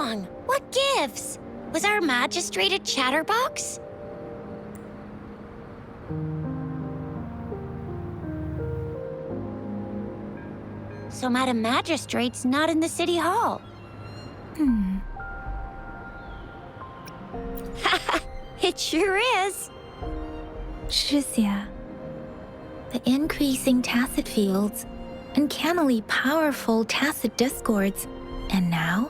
wrong? What gives? Was our magistrate a chatterbox? So Madam Magistrate's not in the city hall. It sure is. Shizia, the increasing tacit fields, uncannily powerful tacit discords, and now,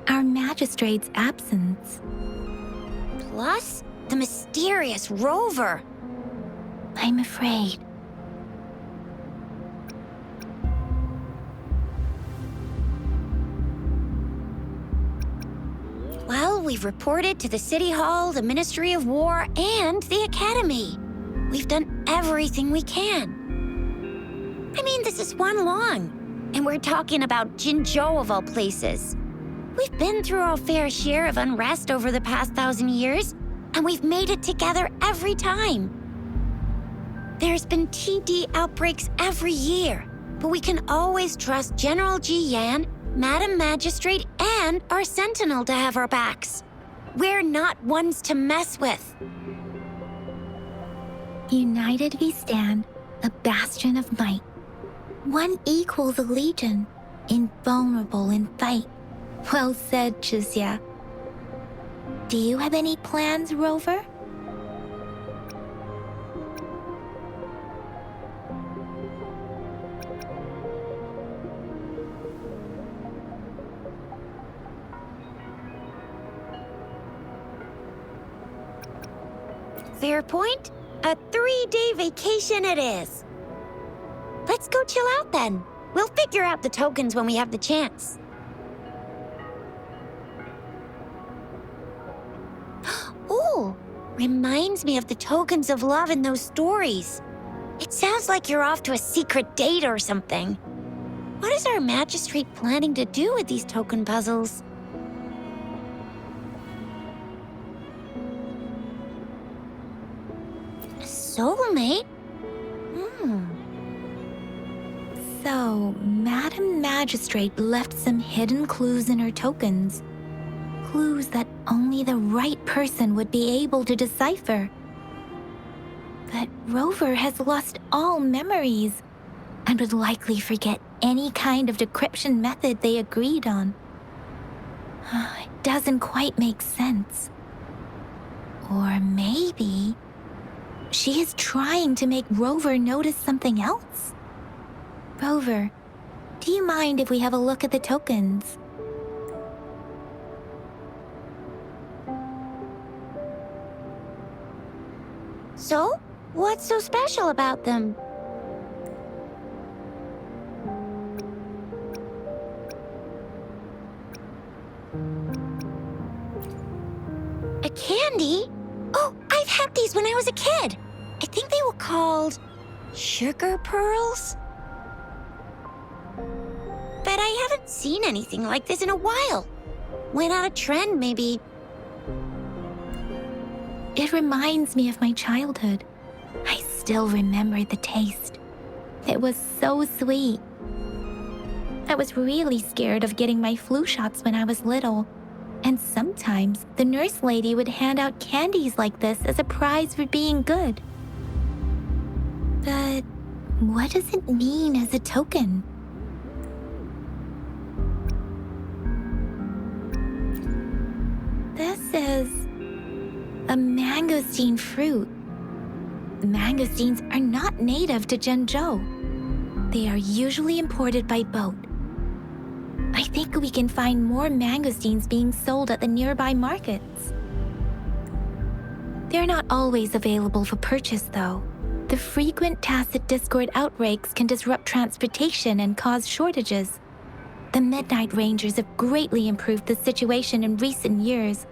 our magistrate's absence. Plus, the mysterious rover. I'm afraid. Well, we've reported to the City Hall, the Ministry of War, and the Academy. We've done everything we can. I mean, this is one long, and we're talking about Jinzhou of all places. We've been through our fair share of unrest over the past 1,000 years, and we've made it together every time. There's been TD outbreaks every year, but we can always trust General Ji Yan, Madam Magistrate, and our Sentinel to have our backs. We're not ones to mess with. United we stand, a bastion of might. One equals a legion, invulnerable in fight. Well said, Shizia. Do you have any plans, Rover? Fair point. A 3-day vacation it is. Let's go chill out then. We'll figure out the tokens when we have the chance. Ooh, reminds me of the tokens of love in those stories. It sounds like you're off to a secret date or something. What is our magistrate planning to do with these token puzzles? A soulmate? So, Madam Magistrate left some hidden clues in her tokens. Clues that only the right person would be able to decipher. But Rover has lost all memories and would likely forget any kind of decryption method they agreed on. It doesn't quite make sense. Or maybe she is trying to make Rover notice something else. Rover, do you mind if we have a look at the tokens? So, what's so special about them? A candy? Oh, I've had these when I was a kid. I think they were called sugar pearls. But I haven't seen anything like this in a while. Went out of trend, maybe. It reminds me of my childhood. I still remember the taste. It was so sweet. I was really scared of getting my flu shots when I was little, and sometimes the nurse lady would hand out candies like this as a prize for being good. But what does it mean as a token? This is a mangosteen fruit. Mangosteens are not native to Zhengzhou. They are usually imported by boat. I think we can find more mangosteens being sold at the nearby markets. They're not always available for purchase, though. The frequent tacit discord outbreaks can disrupt transportation and cause shortages. The Midnight Rangers have greatly improved the situation in recent years,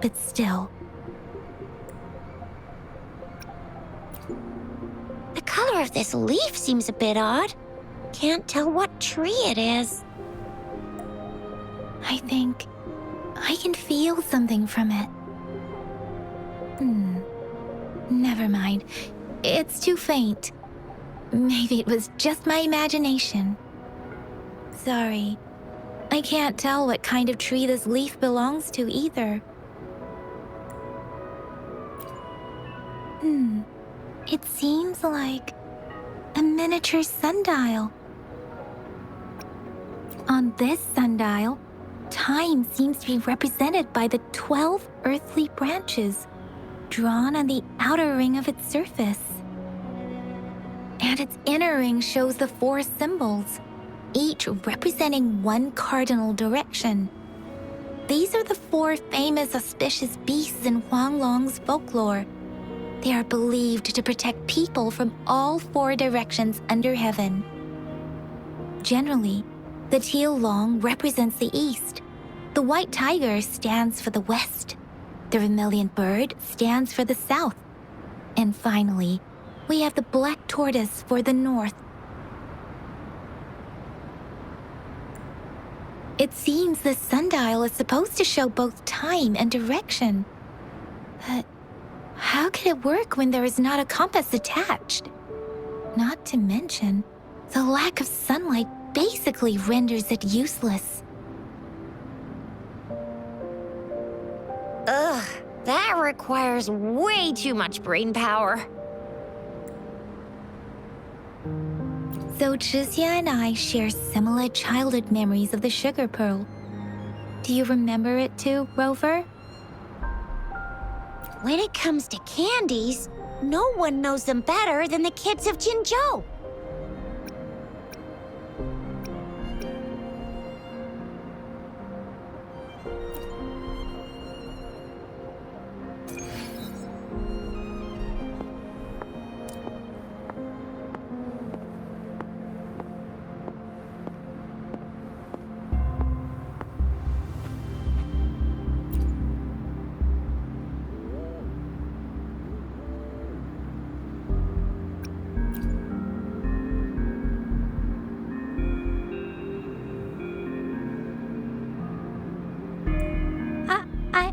but still. The color of this leaf seems a bit odd. Can't tell what tree it is. I think I can feel something from it. Never mind. It's too faint. Maybe it was just my imagination. Sorry. I can't tell what kind of tree this leaf belongs to either. It seems like a miniature sundial. On this sundial, time seems to be represented by the 12 earthly branches drawn on the outer ring of its surface. And its inner ring shows the 4 symbols, each representing one cardinal direction. These are the 4 famous auspicious beasts in Huanglong's folklore. They are believed to protect people from all 4 directions under heaven. Generally, the teal long represents the east, the white tiger stands for the west, the vermilion bird stands for the south, and finally, we have the black tortoise for the north. It seems the sundial is supposed to show both time and direction. But how can it work when there is not a compass attached? Not to mention, the lack of sunlight basically renders it useless. Ugh, that requires way too much brain power. So Zhixia and I share similar childhood memories of the sugar pearl. Do you remember it too, Rover? When it comes to candies, no one knows them better than the kids of Jinzhou.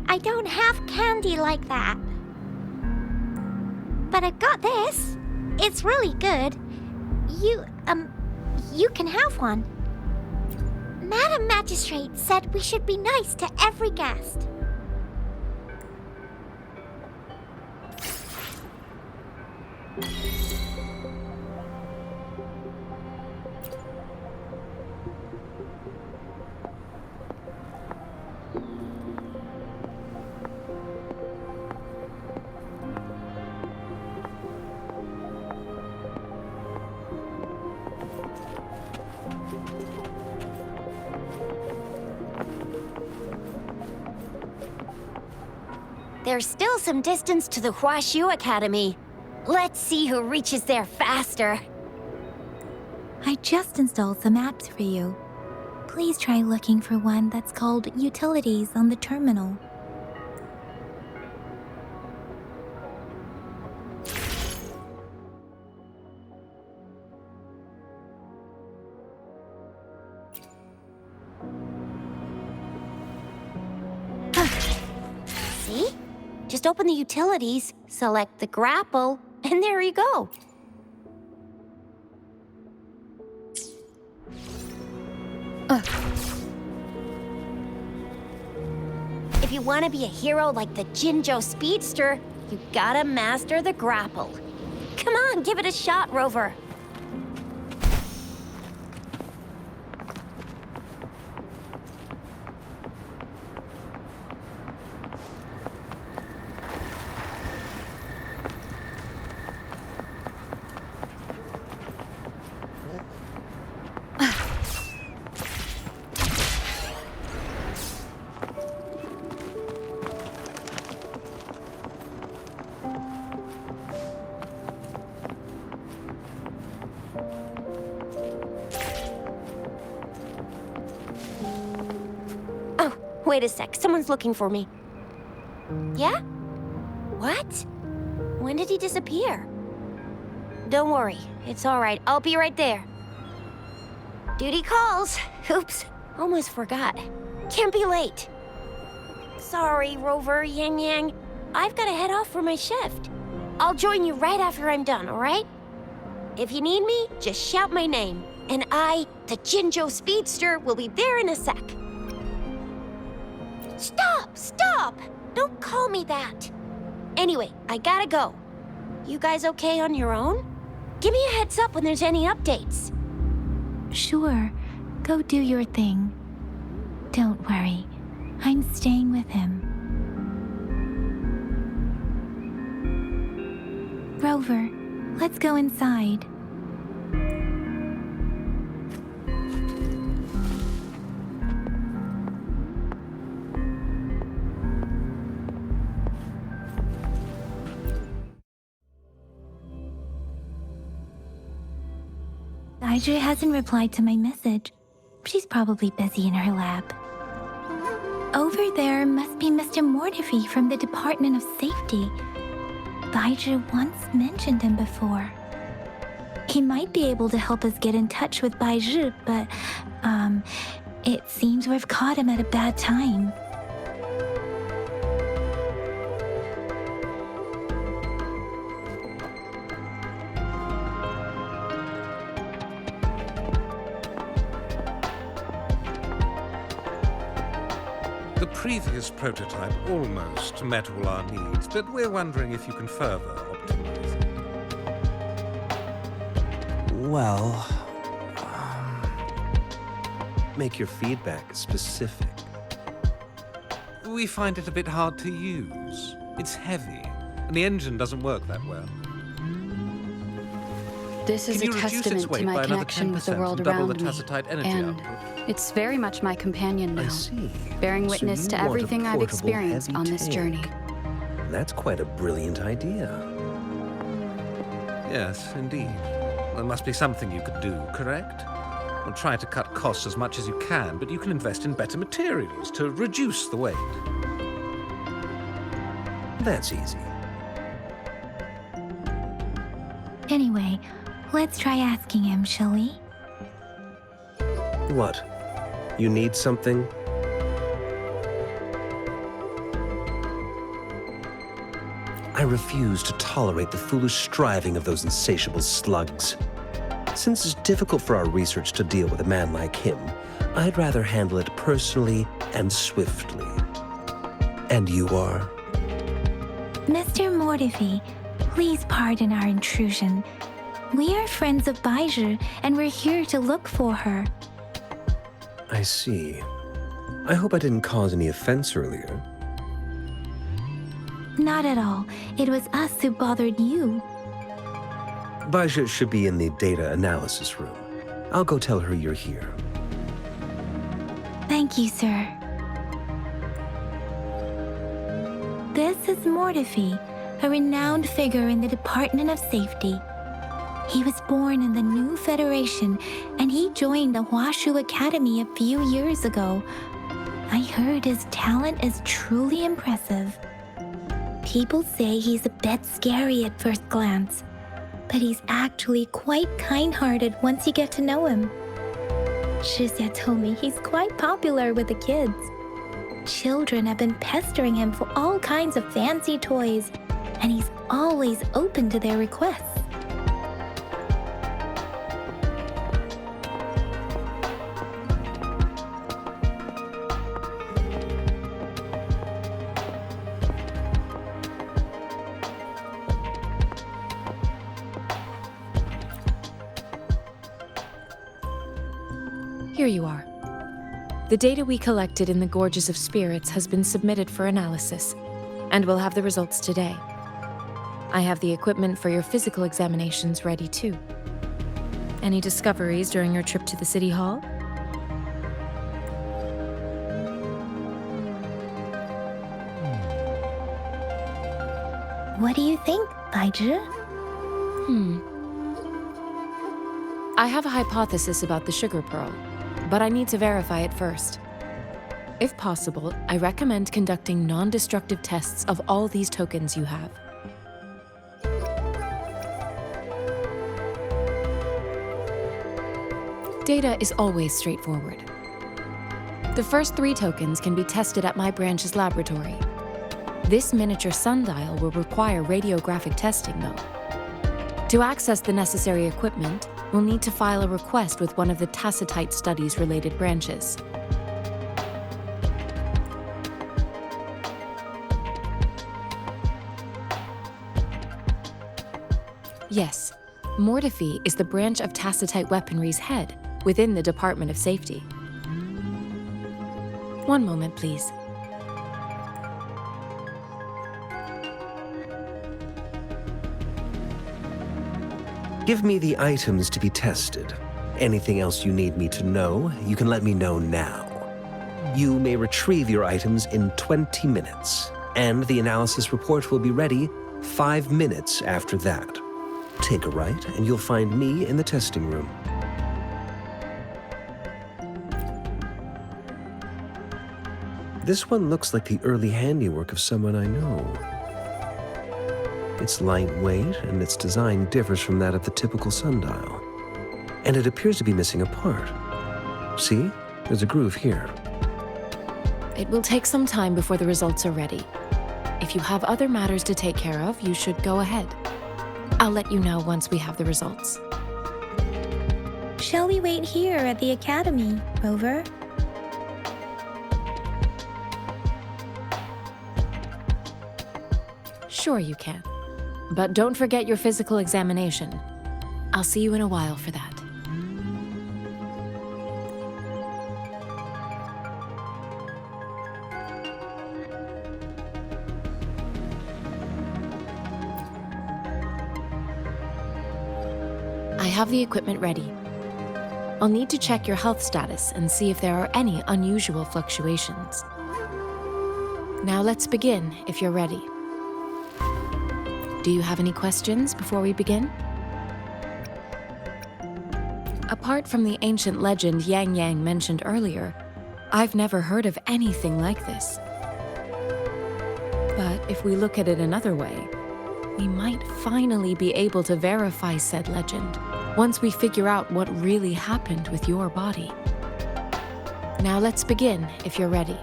I don't have candy like that. But I've got this. It's really good. You can have one. Madam Magistrate said we should be nice to every guest. There's still some distance to the Huaxiu Academy. Let's see who reaches there faster. I just installed some apps for you. Please try looking for one that's called Utilities on the terminal. See? Just open the utilities, select the grapple, and there you go. If you want to be a hero like the Jinzhou Speedster, you gotta master the grapple. Come on, give it a shot, Rover. Wait a sec, someone's looking for me. Yeah? What? When did he disappear? Don't worry, it's all right. I'll be right there. Duty calls. Oops, almost forgot. Can't be late. Sorry, Rover, Yang Yang. I've got to head off for my shift. I'll join you right after I'm done, all right? If you need me, just shout my name. And I, the Jinjo Speedster, will be there in a sec. Stop! Don't call me that. Anyway, I gotta go. You guys okay on your own? Give me a heads up when there's any updates. Sure, go do your thing. Don't worry, I'm staying with him. Rover, let's go inside. Baizhi hasn't replied to my message. She's probably busy in her lab. Over there must be Mr. Mortifi from the Department of Safety. Baizhi once mentioned him before. He might be able to help us get in touch with Baizhi, but, it seems we've caught him at a bad time. The previous prototype almost met all our needs, but we're wondering if you can further optimize it. Well, make your feedback specific. We find it a bit hard to use. It's heavy, and the engine doesn't work that well. This is Can a you reduce its testament weight to by my another connection with the 10% world and double around the me, tacitite energy and output? it's very much my companion I now, see. bearing So witness you to want a everything I've portable, experienced heavy on this tank. journey. That's quite a brilliant idea. Yes, indeed. There must be something you could do, correct? We'll try to cut costs as much as you can, but you can invest in better materials to reduce the weight. That's easy. Anyway, let's try asking him, shall we? What? You need something? I refuse to tolerate the foolish striving of those insatiable slugs. Since it's difficult for our research to deal with a man like him, I'd rather handle it personally and swiftly. And you are? Mr. Mortifi, please pardon our intrusion. We are friends of Baizhi, and we're here to look for her. I see. I hope I didn't cause any offense earlier. Not at all. It was us who bothered you. Baizhi should be in the data analysis room. I'll go tell her you're here. Thank you, sir. This is Mortifi, a renowned figure in the Department of Safety. He was born in the new Federation, and he joined the Huashu Academy a few years ago. I heard his talent is truly impressive. People say he's a bit scary at first glance, but he's actually quite kind-hearted once you get to know him. Shizia told me he's quite popular with the kids. Children have been pestering him for all kinds of fancy toys, and he's always open to their requests. Here you are. The data we collected in the Gorges of Spirits has been submitted for analysis, and we'll have the results today. I have the equipment for your physical examinations ready too. Any discoveries during your trip to the City Hall? What do you think, Baizhi? I have a hypothesis about the sugar pearl, but I need to verify it first. If possible, I recommend conducting non-destructive tests of all these tokens you have. Data is always straightforward. The first 3 tokens can be tested at my branch's laboratory. This miniature sundial will require radiographic testing, though. To access the necessary equipment, we'll need to file a request with one of the Tacitite Studies related branches. Yes, Mortefi is the branch of Tacitite Weaponry's head within the Department of Safety. One moment, please. Give me the items to be tested. Anything else you need me to know, you can let me know now. You may retrieve your items in 20 minutes, and the analysis report will be ready 5 minutes after that. Take a right, and you'll find me in the testing room. This one looks like the early handiwork of someone I know. It's lightweight, and its design differs from that of the typical sundial. And it appears to be missing a part. See? There's a groove here. It will take some time before the results are ready. If you have other matters to take care of, you should go ahead. I'll let you know once we have the results. Shall we wait here at the Academy, Rover? Sure you can. But don't forget your physical examination. I'll see you in a while for that. I have the equipment ready. I'll need to check your health status and see if there are any unusual fluctuations. Now let's begin, if you're ready. Do you have any questions before we begin? Apart from the ancient legend Yang Yang mentioned earlier, I've never heard of anything like this. But if we look at it another way, we might finally be able to verify said legend once we figure out what really happened with your body. Now let's begin, if you're ready.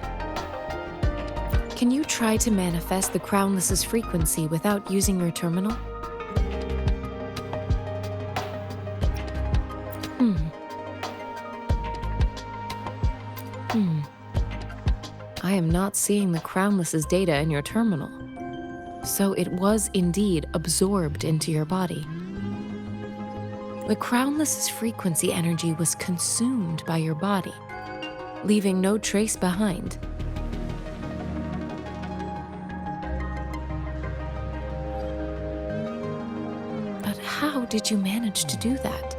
Can you try to manifest the Crownless's frequency without using your terminal? I am not seeing the Crownless's data in your terminal. So it was indeed absorbed into your body. The Crownless's frequency energy was consumed by your body, leaving no trace behind. But how did you manage to do that?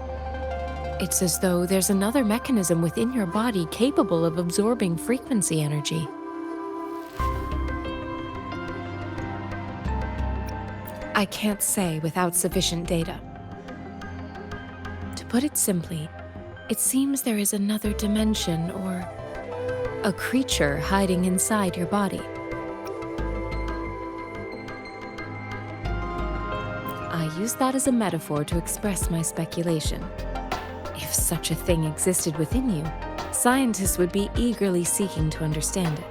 It's as though there's another mechanism within your body capable of absorbing frequency energy. I can't say without sufficient data. To put it simply, it seems there is another dimension or a creature hiding inside your body. I use that as a metaphor to express my speculation. If such a thing existed within you, scientists would be eagerly seeking to understand it.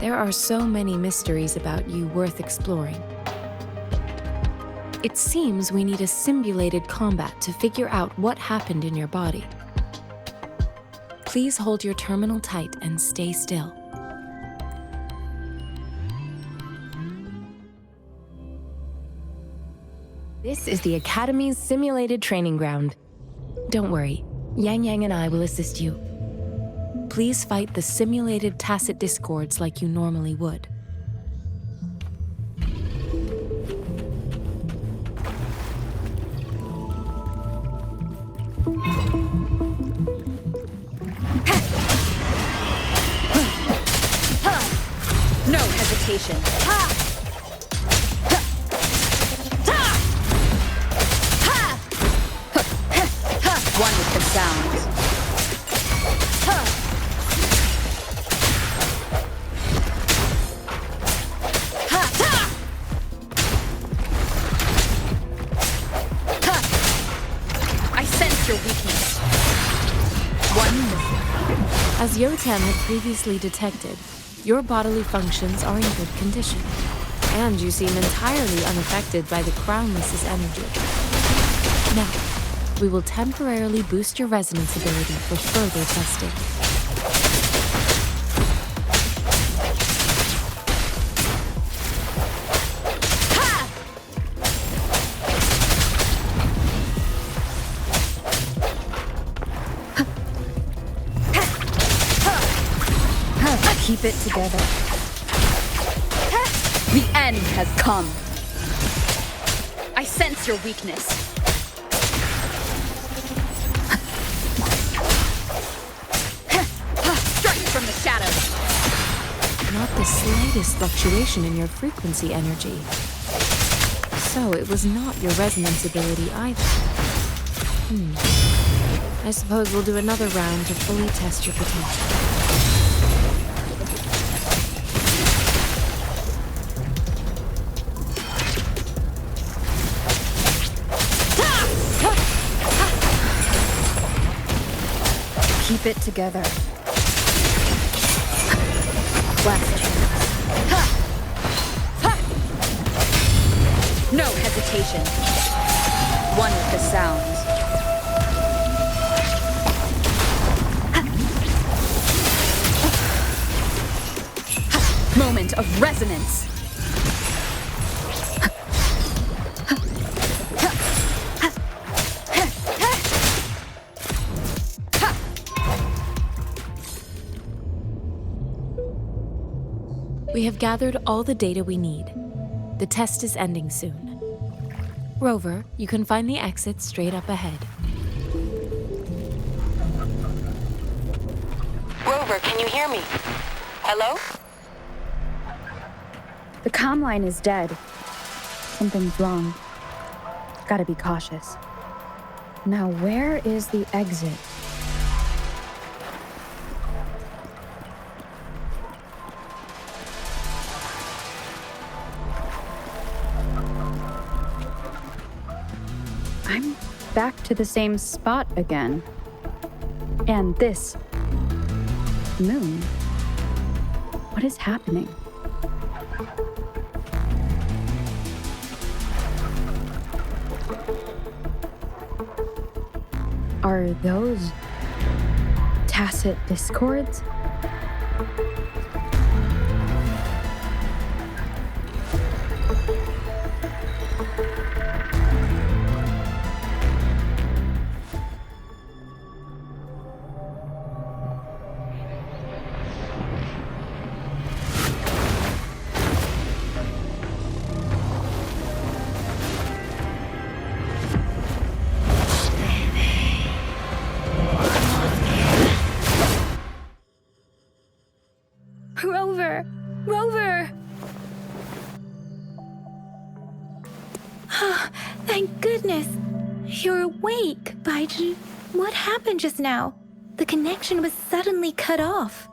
There are so many mysteries about you worth exploring. It seems we need a simulated combat to figure out what happened in your body. Please hold your terminal tight and stay still. This is the Academy's simulated training ground. Don't worry, Yang Yang and I will assist you. Please fight the simulated tacit discords like you normally would. No hesitation. One with the sounds. I sense your weakness. One more. As Yotam had previously detected, your bodily functions are in good condition. And you seem entirely unaffected by the Crownless's energy. Now, we will temporarily boost your resonance ability for further testing. Keep it together. The end has come. I sense your weakness. Strike from the shadows. Not the slightest fluctuation in your frequency energy. So it was not your resonance ability either. I suppose we'll do another round to fully test your potential. Keep it together. Last chance. No hesitation. One with the sounds. Moment of resonance. We have gathered all the data we need. The test is ending soon. Rover, you can find the exit straight up ahead. Rover, can you hear me? Hello? The comm line is dead. Something's wrong. Gotta be cautious. Now, where is the exit? I'm back to the same spot again. And this moon. What is happening? Are those tacit discords? Rover! Rover! Thank goodness! You're awake, Baiju. What happened just now? The connection was suddenly cut off.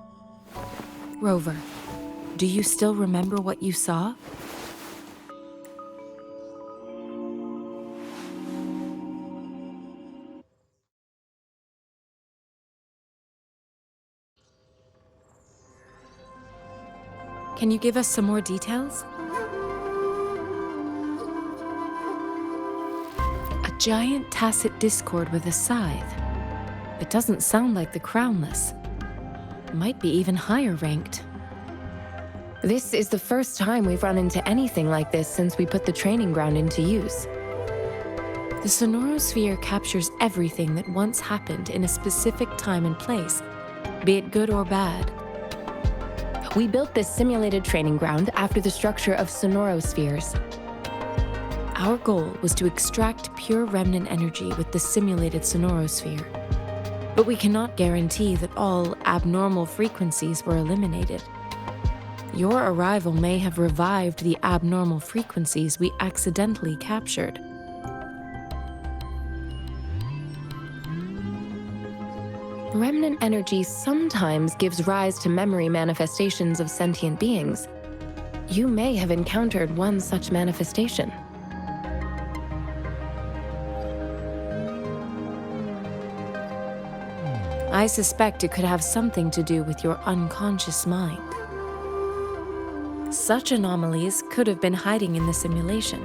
Rover, do you still remember what you saw? Can you give us some more details? A giant tacit discord with a scythe. It doesn't sound like the Crownless. Might be even higher ranked. This is the first time we've run into anything like this since we put the training ground into use. The Sonorosphere captures everything that once happened in a specific time and place, be it good or bad. We built this simulated training ground after the structure of Sonorospheres. Our goal was to extract pure remnant energy with the simulated Sonorosphere. But we cannot guarantee that all abnormal frequencies were eliminated. Your arrival may have revived the abnormal frequencies we accidentally captured. Remnant energy sometimes gives rise to memory manifestations of sentient beings. You may have encountered one such manifestation. I suspect it could have something to do with your unconscious mind. Such anomalies could have been hiding in the simulation,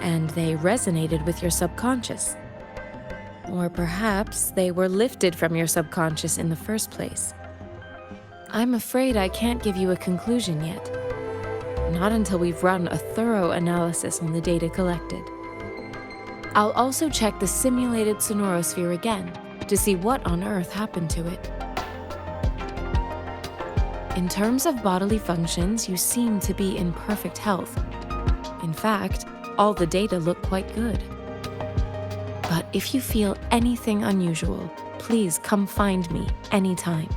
and they resonated with your subconscious. Or perhaps they were lifted from your subconscious in the first place. I'm afraid I can't give you a conclusion yet. Not until we've run a thorough analysis on the data collected. I'll also check the simulated sonorosphere again to see what on Earth happened to it. In terms of bodily functions, you seem to be in perfect health. In fact, all the data look quite good. But if you feel anything unusual, please come find me anytime.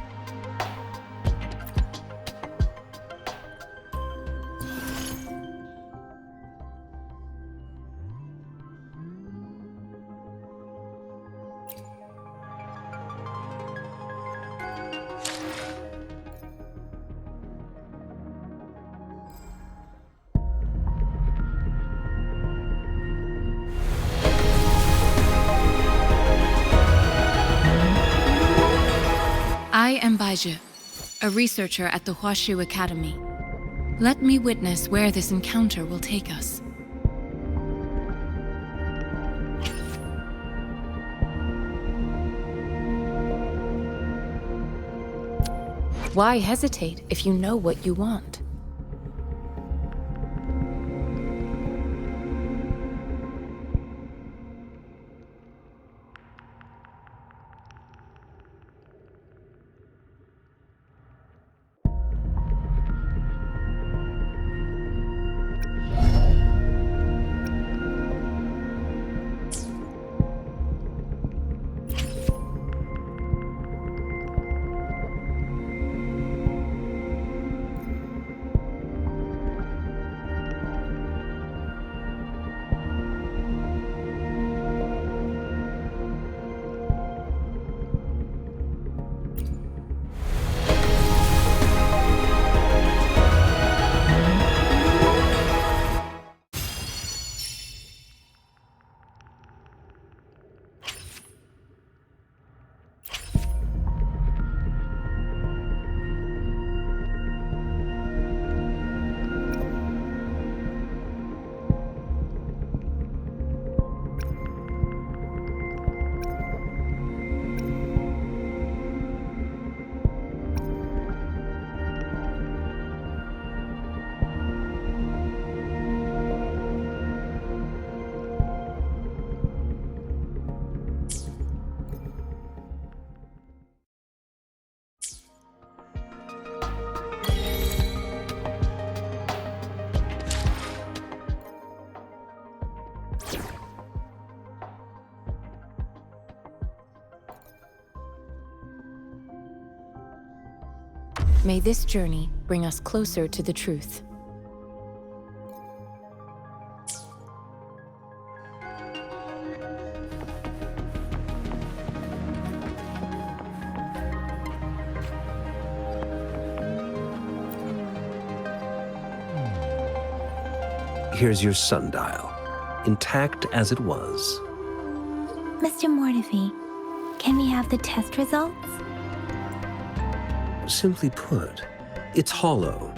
I am Baizhi, a researcher at the Huashu Academy. Let me witness where this encounter will take us. Why hesitate if you know what you want? May this journey bring us closer to the truth. Here's your sundial, intact as it was. Mr. Mortefi, can we have the test results? Simply put, it's hollow.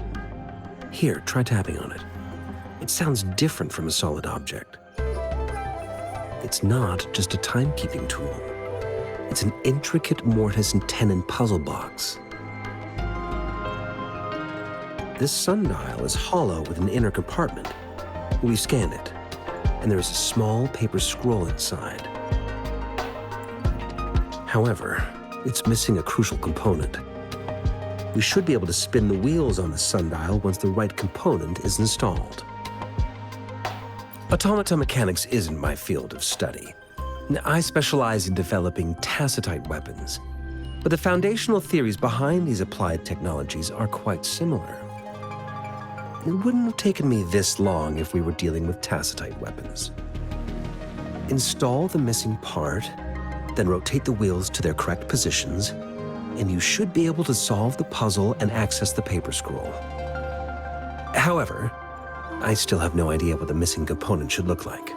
Here, try tapping on it. It sounds different from a solid object. It's not just a timekeeping tool. It's an intricate mortise and tenon puzzle box. This sundial is hollow with an inner compartment. We scanned it, and there is a small paper scroll inside. However, it's missing a crucial component. We should be able to spin the wheels on the sundial once the right component is installed. Automata mechanics isn't my field of study. I specialize in developing tacitite weapons, but the foundational theories behind these applied technologies are quite similar. It wouldn't have taken me this long if we were dealing with tacitite weapons. Install the missing part, then rotate the wheels to their correct positions, and you should be able to solve the puzzle and access the paper scroll. However, I still have no idea what the missing component should look like.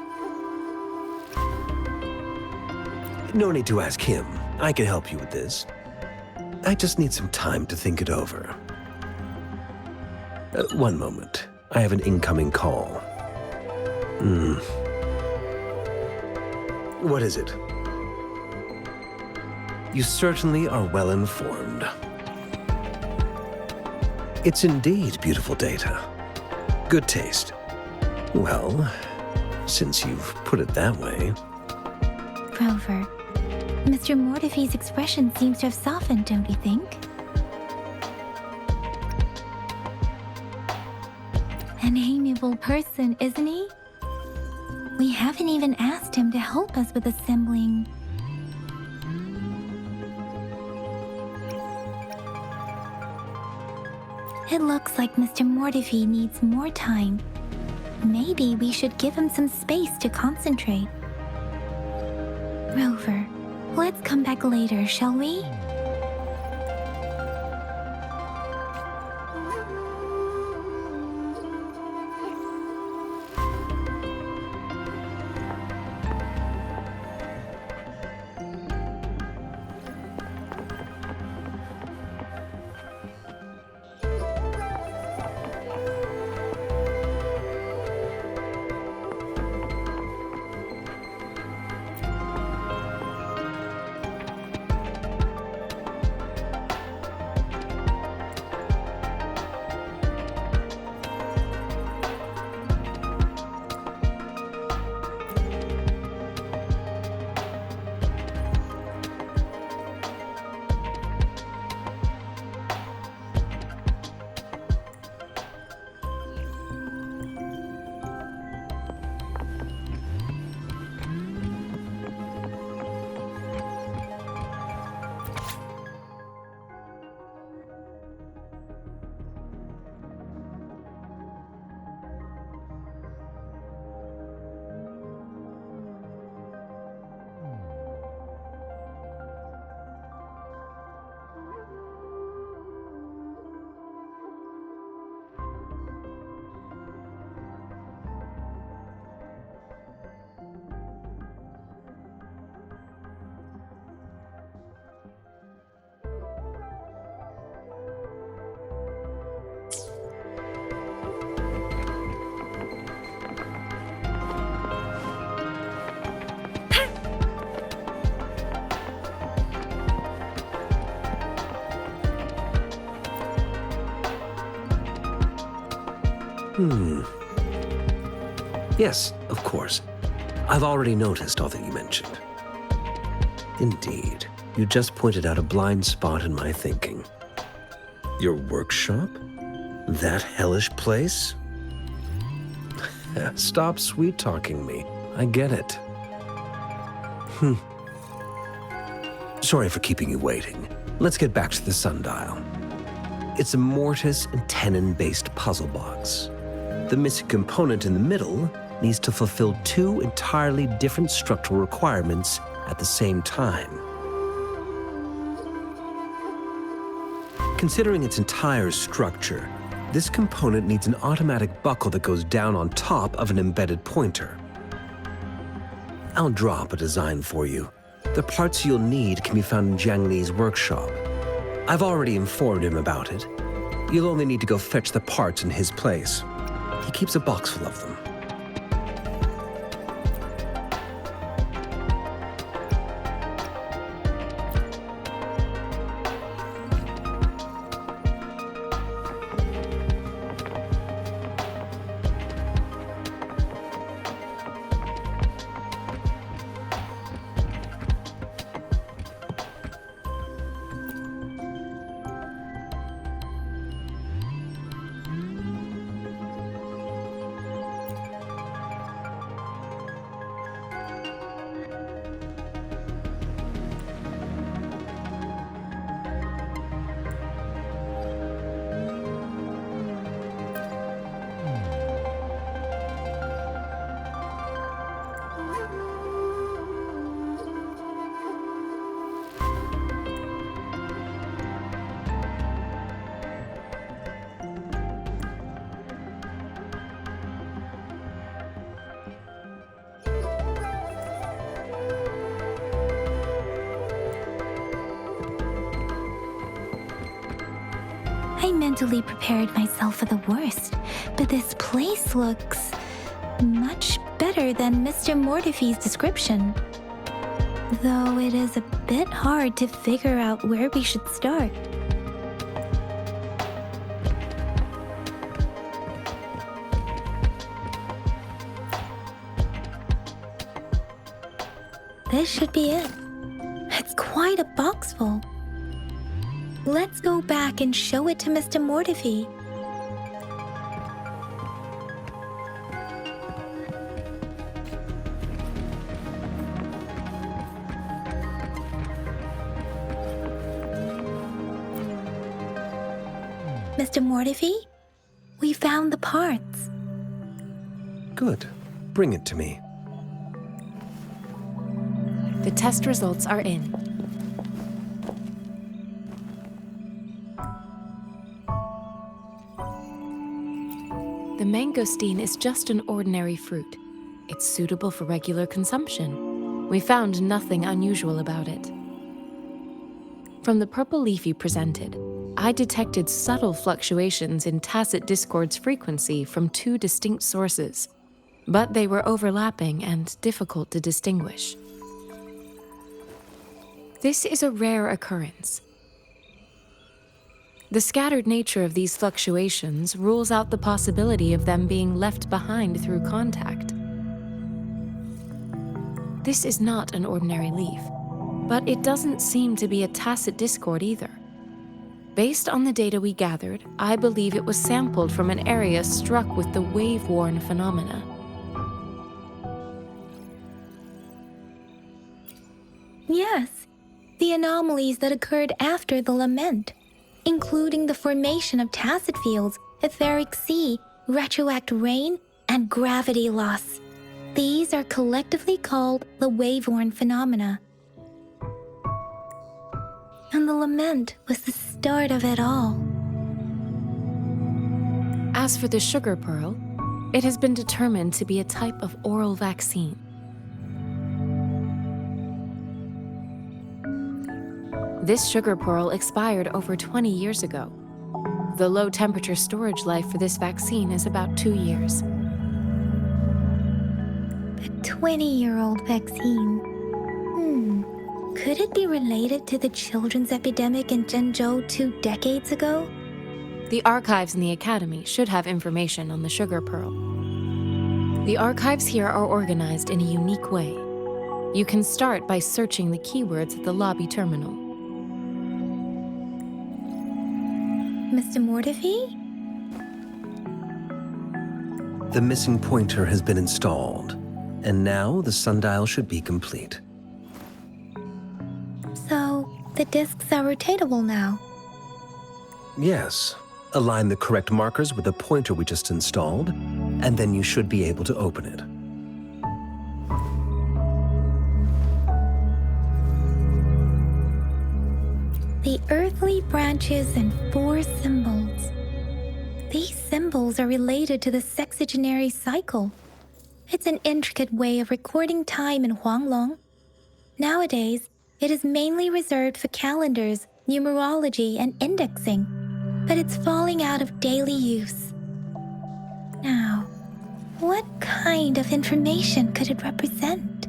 No need to ask him. I can help you with this. I just need some time to think it over. One moment. I have an incoming call. What is it? You certainly are well informed. It's indeed beautiful data. Good taste. Well, since you've put it that way. Rover, Mr. Mortefi's expression seems to have softened, don't you think? An amiable person, isn't he? We haven't even asked him to help us with assembling. It looks like Mr. Mortefi needs more time. Maybe we should give him some space to concentrate. Rover, let's come back later, shall we? Yes, of course. I've already noticed all that you mentioned. Indeed, you just pointed out a blind spot in my thinking. Your workshop? That hellish place? Stop sweet-talking me. I get it. Sorry for keeping you waiting. Let's get back to the sundial. It's a mortise and tenon-based puzzle box. The missing component in the middle needs to fulfill two entirely different structural requirements at the same time. Considering its entire structure, this component needs an automatic buckle that goes down on top of an embedded pointer. I'll drop a design for you. The parts you'll need can be found in Jiang Li's workshop. I've already informed him about it. You'll only need to go fetch the parts in his place. He keeps a box full of them. mentally prepared myself for the worst, but this place looks much better than Mr. Mortefi's description. Though it is a bit hard to figure out where we should start. This should be it. It's quite a box full. Let's go back and show it to Mr. Mortefi. Mr. Mortefi, we found the parts. Good. Bring it to me. The test results are in. The mangosteen is just an ordinary fruit. It's suitable for regular consumption. We found nothing unusual about it. From the purple leaf you presented, I detected subtle fluctuations in tacit discord's frequency from two distinct sources, but they were overlapping and difficult to distinguish. This is a rare occurrence. The scattered nature of these fluctuations rules out the possibility of them being left behind through contact. This is not an ordinary leaf, but it doesn't seem to be a tacit discord either. Based on the data we gathered, I believe it was sampled from an area struck with the wave-worn phenomena. Yes, the anomalies that occurred after the lament, including the formation of tacit fields, etheric sea, retroact rain, and gravity loss. These are collectively called the wave-worn phenomena. And the lament was the start of it all. As for the sugar pearl, it has been determined to be a type of oral vaccine. This sugar pearl expired over 20 years ago. The low-temperature storage life for this vaccine is about 2 years. A 20-year-old vaccine. Could it be related to the children's epidemic in Zhengzhou 2 decades ago? The archives in the Academy should have information on the sugar pearl. The archives here are organized in a unique way. You can start by searching the keywords at the lobby terminal. Mr. Mortefi? The missing pointer has been installed, and now the sundial should be complete. So, the discs are rotatable now. Yes. Align the correct markers with the pointer we just installed, and then you should be able to open it. The earthly branches and 4 symbols. These symbols are related to the sexagenary cycle. It's an intricate way of recording time in Huanglong. Nowadays, it is mainly reserved for calendars, numerology, and indexing, but it's falling out of daily use. Now, what kind of information could it represent?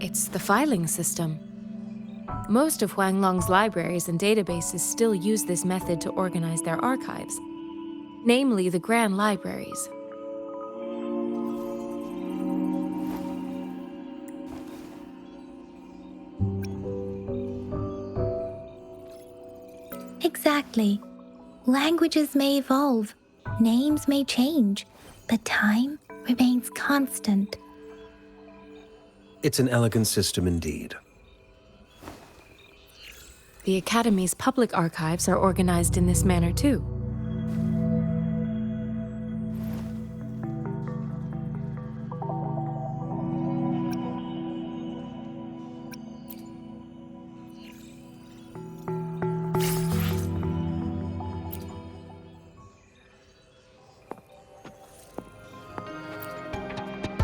It's the filing system. Most of Huanglong's libraries and databases still use this method to organize their archives, namely the Grand Libraries. Exactly. Languages may evolve, names may change, but time remains constant. It's an elegant system indeed. The Academy's public archives are organized in this manner too.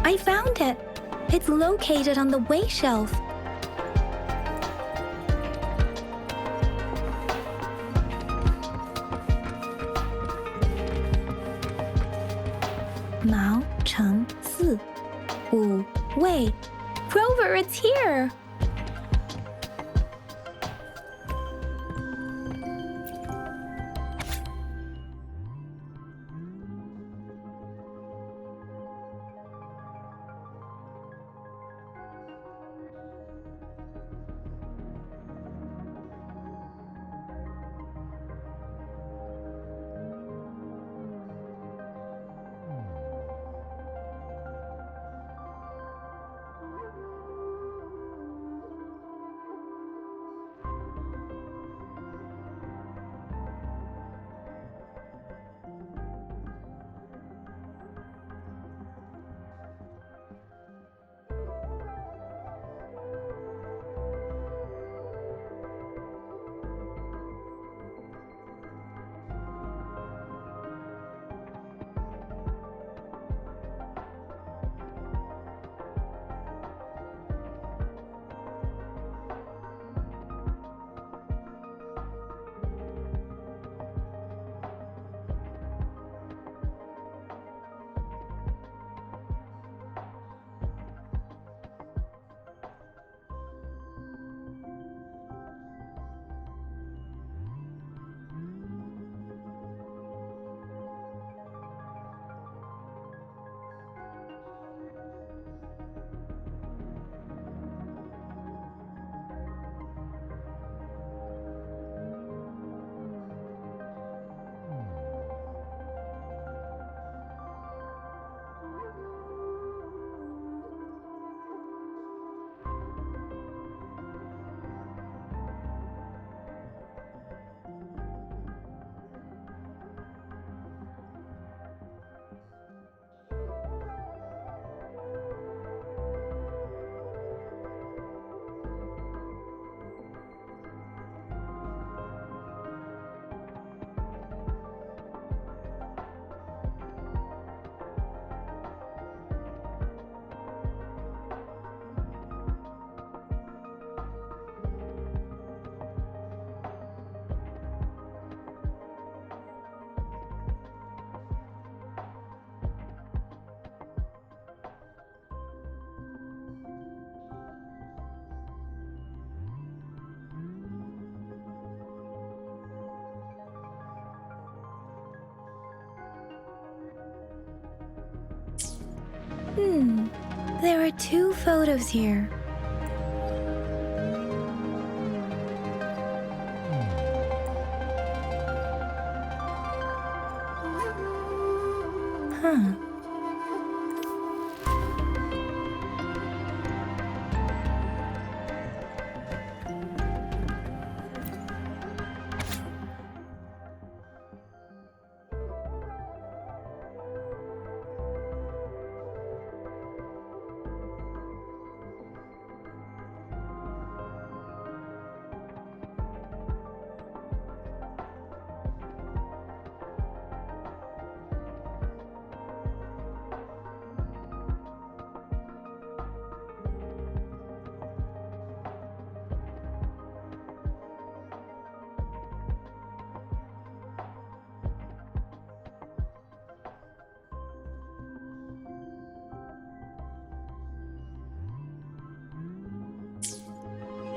I found it. It's located on the way shelf. Mao Cheng Si. Wu Wei. Rover, it's here! There are 2 photos here. Huh.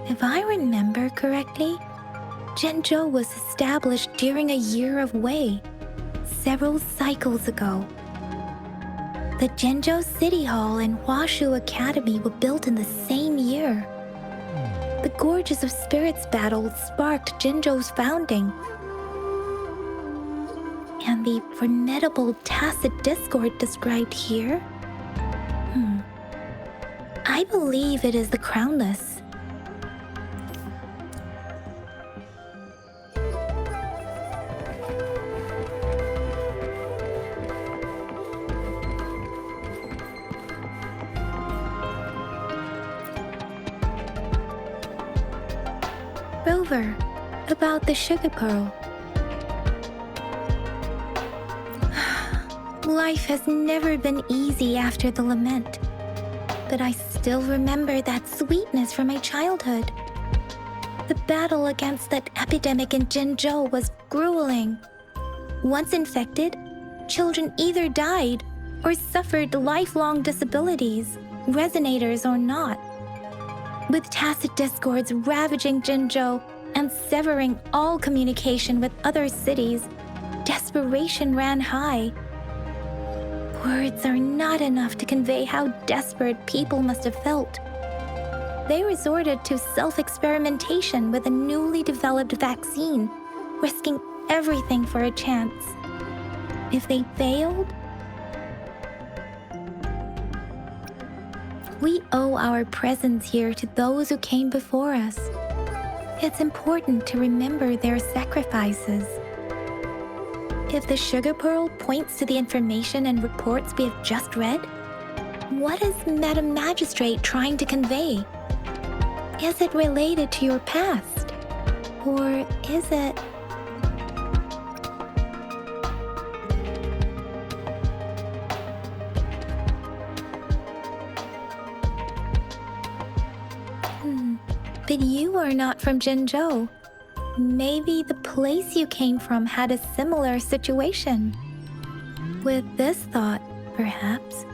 If I remember correctly, Zhenzhou was established during a year of Wei, several cycles ago. The Zhenzhou City Hall and Huashu Academy were built in the same year. The Gorges of Spirits battle sparked Zhenzhou's founding. And the formidable tacit discord described here? I believe it is the Crownless. Rover, about the sugar pearl. Life has never been easy after the lament, but I still remember that sweetness from my childhood. The battle against that epidemic in Zhenzhou was grueling. Once infected, children either died or suffered lifelong disabilities, resonators or not. With tacit discords ravaging Jinzhou and severing all communication with other cities, desperation ran high. Words are not enough to convey how desperate people must have felt. They resorted to self-experimentation with a newly developed vaccine, risking everything for a chance. If they failed, we owe our presence here to those who came before us. It's important to remember their sacrifices. If the sugar pearl points to the information and reports we have just read, what is Madam Magistrate trying to convey? Is it related to your past? Or is it... But you are not from Jinzhou. Maybe the place you came from had a similar situation. With this thought, perhaps,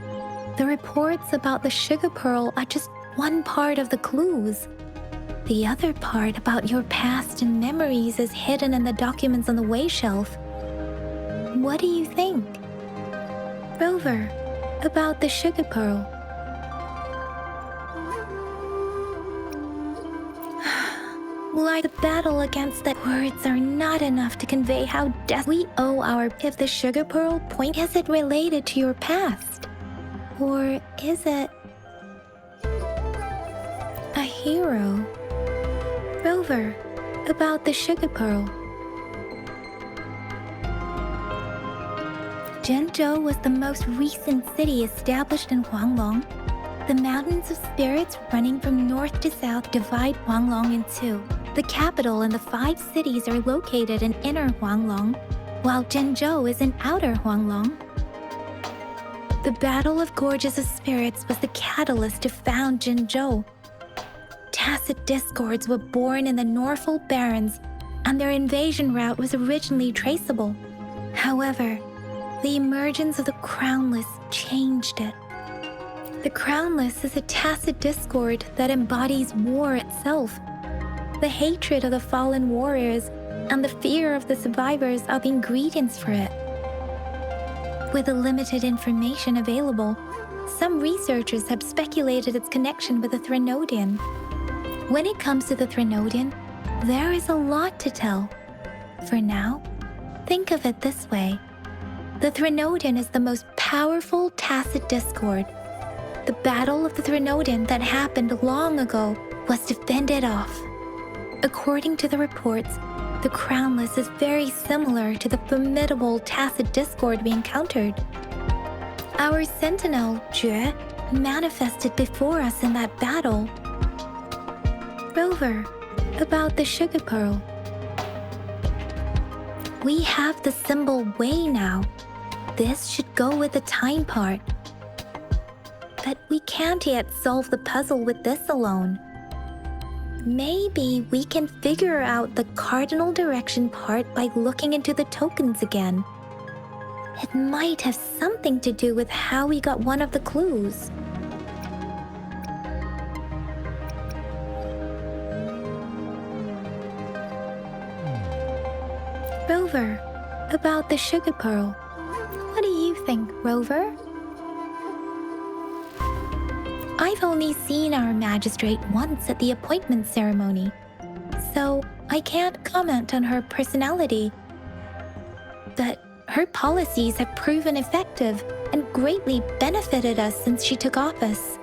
the reports about the sugar pearl are just one part of the clues. The other part about your past and memories is hidden in the documents on the way shelf. What do you think? Rover, about the sugar pearl. Like the battle against the words are not enough to convey how we owe our... If the sugar pearl point, is it related to your past? Or is it... a hero? Rover, about the sugar pearl. Jinzhou was the most recent city established in Huanglong. The mountains of spirits running from north to south divide Huanglong in two. The capital and the 5 cities are located in inner Huanglong, while Jinzhou is in outer Huanglong. The Battle of Gorges of Spirits was the catalyst to found Jinzhou. Tacit discords were born in the Norfolk Barrens, and their invasion route was originally traceable. However, the emergence of the Crownless changed it. The Crownless is a tacit discord that embodies war itself. The hatred of the fallen warriors and the fear of the survivors are the ingredients for it. With the limited information available, some researchers have speculated its connection with the Threnodian. When it comes to the Threnodian, there is a lot to tell. For now, think of it this way. The Threnodian is the most powerful tacit discord. The Battle of the Threnodian that happened long ago was to fend it off. According to the reports, the Crownless is very similar to the formidable tacit discord we encountered. Our sentinel, Jue, manifested before us in that battle. Rover, about the sugar pearl. We have the symbol Wei now. This should go with the time part. But we can't yet solve the puzzle with this alone. Maybe we can figure out the cardinal direction part by looking into the tokens again. It might have something to do with how we got one of the clues. Rover, about the sugar pearl. What do you think, Rover? I've only seen our magistrate once at the appointment ceremony, so I can't comment on her personality. But her policies have proven effective and greatly benefited us since she took office.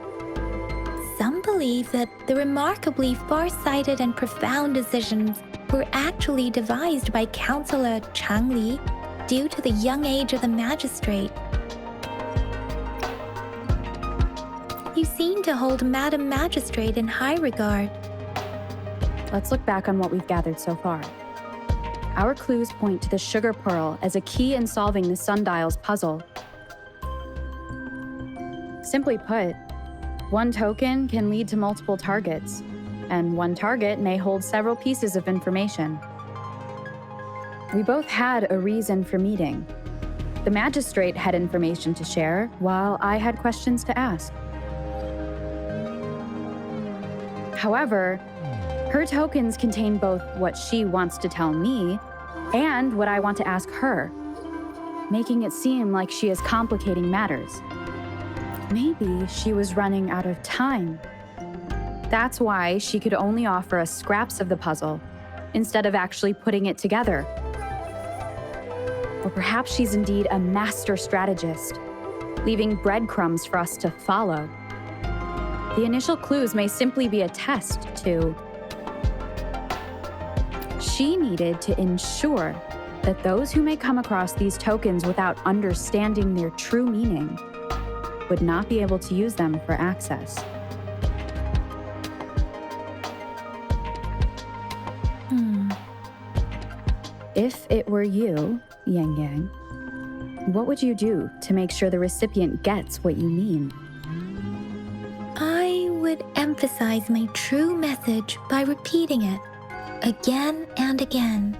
Some believe that the remarkably far-sighted and profound decisions were actually devised by Councillor Chang Li due to the young age of the magistrate. You seem to hold Madam Magistrate in high regard. Let's look back on what we've gathered so far. Our clues point to the sugar pearl as a key in solving the sundial's puzzle. Simply put, one token can lead to multiple targets, and one target may hold several pieces of information. We both had a reason for meeting. The magistrate had information to share, while I had questions to ask. However, her tokens contain both what she wants to tell me and what I want to ask her, making it seem like she is complicating matters. Maybe she was running out of time. That's why she could only offer us scraps of the puzzle instead of actually putting it together. Or perhaps she's indeed a master strategist, leaving breadcrumbs for us to follow. The initial clues may simply be a test to... She needed to ensure that those who may come across these tokens without understanding their true meaning would not be able to use them for access. If it were you, Yang Yang, what would you do to make sure the recipient gets what you mean? I would emphasize my true message by repeating it again and again.